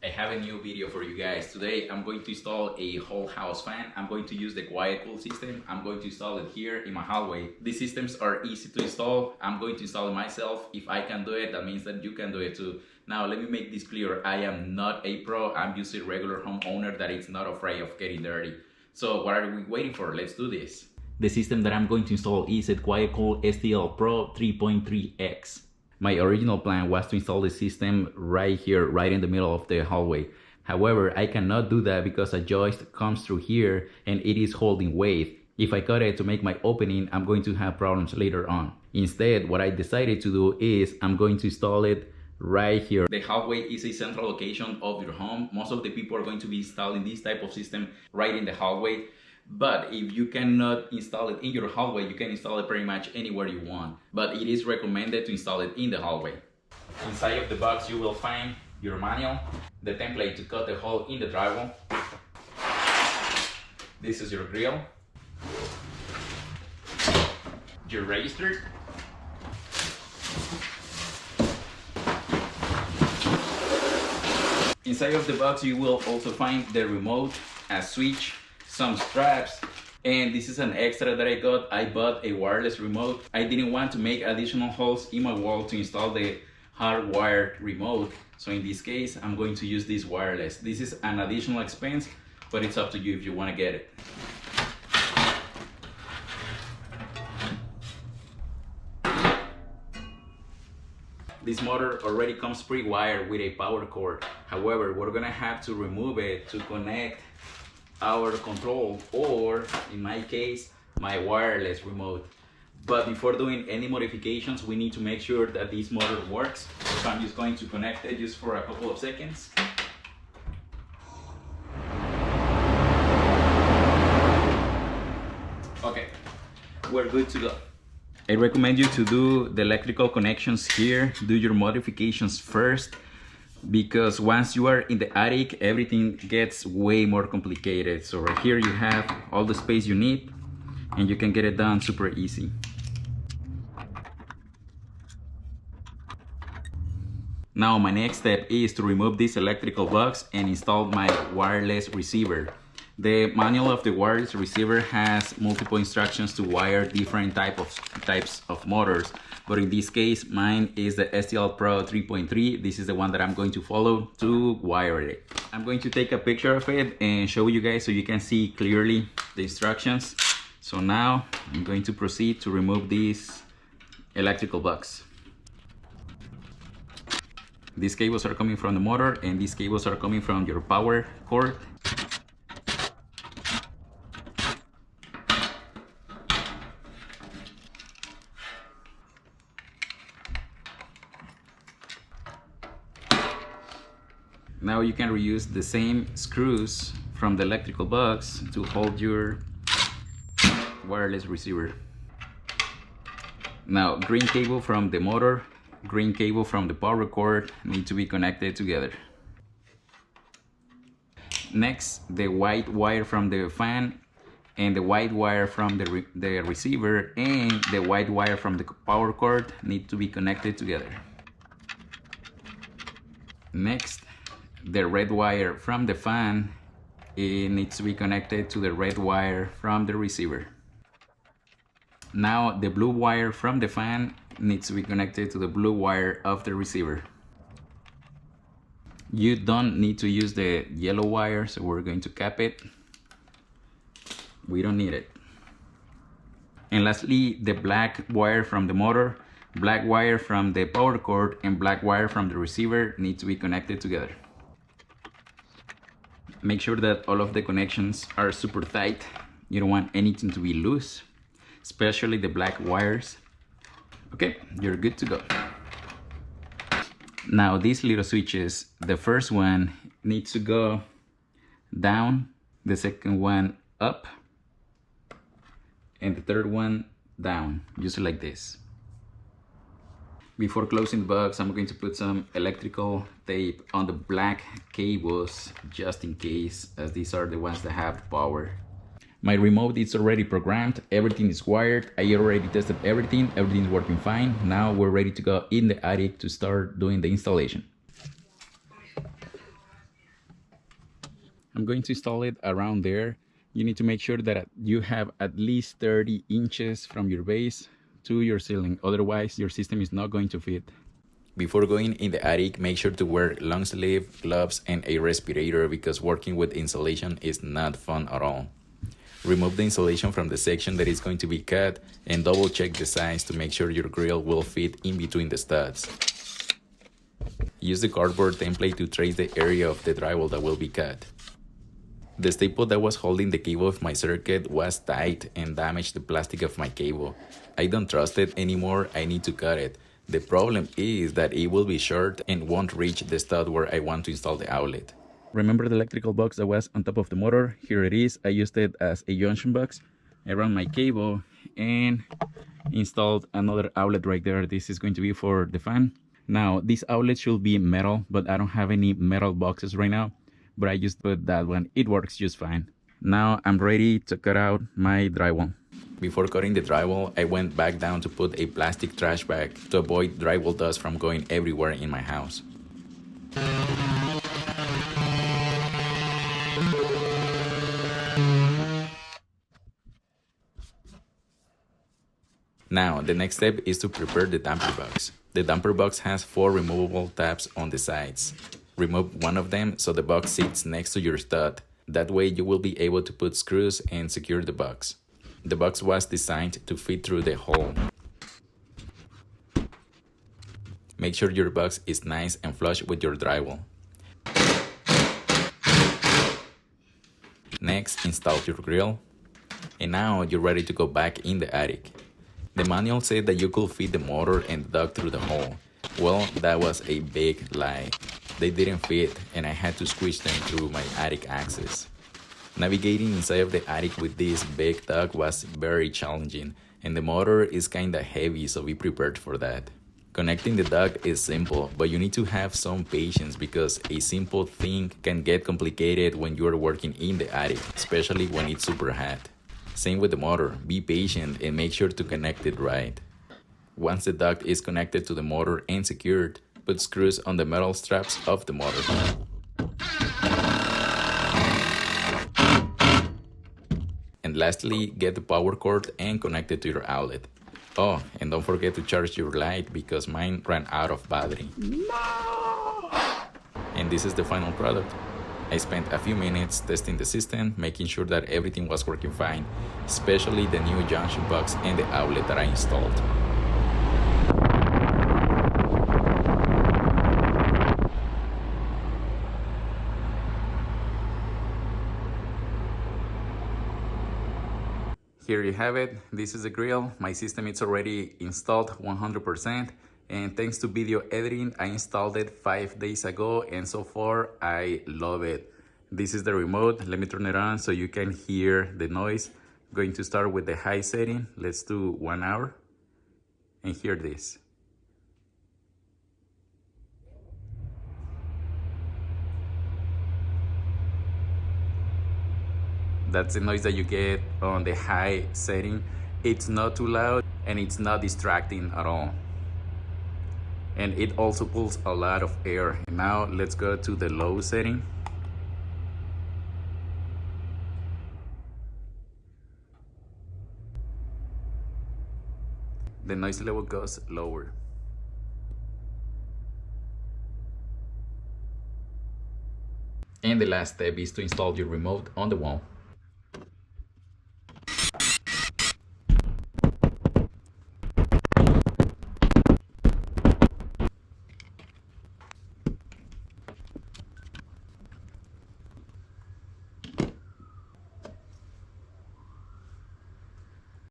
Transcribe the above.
I have a new video for you guys. Today I'm going to install a whole house fan. I'm going to use the QuietCool system. I'm going to install it here in my hallway. These systems are easy to install. I'm going to install it myself. If I can do it, that means that you can do it too. Now let me make this clear. I am not a pro. I'm just a regular homeowner that is not afraid of getting dirty. So what are we waiting for? Let's do this. The system that I'm going to install is a QuietCool STL Pro 3.3X. My original plan was to install the system right here, right in the middle of the hallway. However, I cannot do that because a joist comes through here and it is holding weight. If I cut it to make my opening, I'm going to have problems later on. Instead, what I decided to do is I'm going to install it right here. The hallway is a central location of your home. Most of the people are going to be installing this type of system right in the hallway. But if you cannot install it in your hallway, you can install it pretty much anywhere you want. But it is recommended to install it in the hallway. Inside of the box, you will find your manual, the template to cut the hole in the drywall. This is your grill, your register, inside of the box, you will also find the remote, a switch, some straps, and this is an extra that I got. I bought a wireless remote. I didn't want to make additional holes in my wall to install the hardwired remote, so in this case I'm going to use this wireless. This is an additional expense, but it's up to you if you want to get it. This motor already comes pre-wired with a power cord. However, we're gonna have to remove it to connect our control, or in my case, my wireless remote. But before doing any modifications, we need to make sure that this motor works. So I'm just going to connect it just for a couple of seconds. Okay, we're good to go. I recommend you to do the electrical connections here, do your modifications first, because once you are in the attic, everything gets way more complicated. So right here you have all the space you need and you can get it done super easy. Now my next step is to remove this electrical box and install my wireless receiver. The manual of the wireless receiver has multiple instructions to wire different types of motors, but in this case mine is the STL Pro 3.3. This is the one that I'm going to follow to wire it. I'm going to take a picture of it and show you guys so you can see clearly the instructions. So now I'm going to proceed to remove this electrical box. These cables are coming from the motor and these cables are coming from your power cord. Now you can reuse the same screws from the electrical box to hold your wireless receiver. Now green cable from the motor, green cable from the power cord need to be connected together. Next, the white wire from the fan and the white wire from the receiver and the white wire from the power cord need to be connected together. Next, the red wire from the fan, it needs to be connected to the red wire from the receiver. Now the blue wire from the fan needs to be connected to the blue wire of the receiver. You don't need to use the yellow wire, so we're going to cap it. We don't need it. And lastly, the black wire from the motor, black wire from the power cord, and black wire from the receiver need to be connected together. Make sure that all of the connections are super tight. You don't want anything to be loose, especially the black wires. Okay, you're good to go. Now these little switches, the first one needs to go down, the second one up, and the third one down, just like this. Before closing the box, I'm going to put some electrical tape on the black cables just in case, as these are the ones that have power. My remote is already programmed, everything is wired, I already tested everything, everything's working fine. Now we're ready to go in the attic to start doing the installation. I'm going to install it around there. You need to make sure that you have at least 30 inches from your base to your ceiling. Otherwise, your system is not going to fit. Before going in the attic, make sure to wear long sleeve, gloves, and a respirator because working with insulation is not fun at all. Remove the insulation from the section that is going to be cut and double check the size to make sure your grill will fit in between the studs. Use the cardboard template to trace the area of the drywall that will be cut. The staple that was holding the cable of my circuit was tight and damaged the plastic of my cable. I don't trust it anymore, I need to cut it. The problem is that it will be short and won't reach the stud where I want to install the outlet. Remember the electrical box that was on top of the motor? Here it is. I used it as a junction box. I ran my cable and installed another outlet right there. This is going to be for the fan. Now, this outlet should be metal, but I don't have any metal boxes right now. But I just put that one. It works just fine. Now I'm ready to cut out my drywall. Before cutting the drywall, I went back down to put a plastic trash bag to avoid drywall dust from going everywhere in my house. Now, the next step is to prepare the damper box. The damper box has 4 removable tabs on the sides. Remove one of them so the box sits next to your stud. That way you will be able to put screws and secure the box. The box was designed to fit through the hole. Make sure your box is nice and flush with your drywall. Next, install your grill. And now you're ready to go back in the attic. The manual said that you could fit the motor and the duct through the hole. Well, that was a big lie. They didn't fit and I had to squish them through my attic access. Navigating inside of the attic with this big duct was very challenging and the motor is kinda heavy, so be prepared for that. Connecting the duct is simple, but you need to have some patience because a simple thing can get complicated when you are working in the attic, especially when it's super hot. Same with the motor, be patient and make sure to connect it right. Once the duct is connected to the motor and secured, put screws on the metal straps of the motor. And lastly, get the power cord and connect it to your outlet. Oh, and don't forget to charge your light because mine ran out of battery. No! And this is the final product. I spent a few minutes testing the system, making sure that everything was working fine, especially the new junction box and the outlet that I installed. Here you have it. This is the grill. My system is already installed 100%. And thanks to video editing, I installed it 5 days ago. And so far, I love it. This is the remote. Let me turn it on so you can hear the noise. I'm going to start with the high setting. Let's do 1 hour. And hear this. That's the noise that you get on the high setting. It's not too loud and it's not distracting at all. And it also pulls a lot of air. Now let's go to the low setting. The noise level goes lower. And the last step is to install your remote on the wall.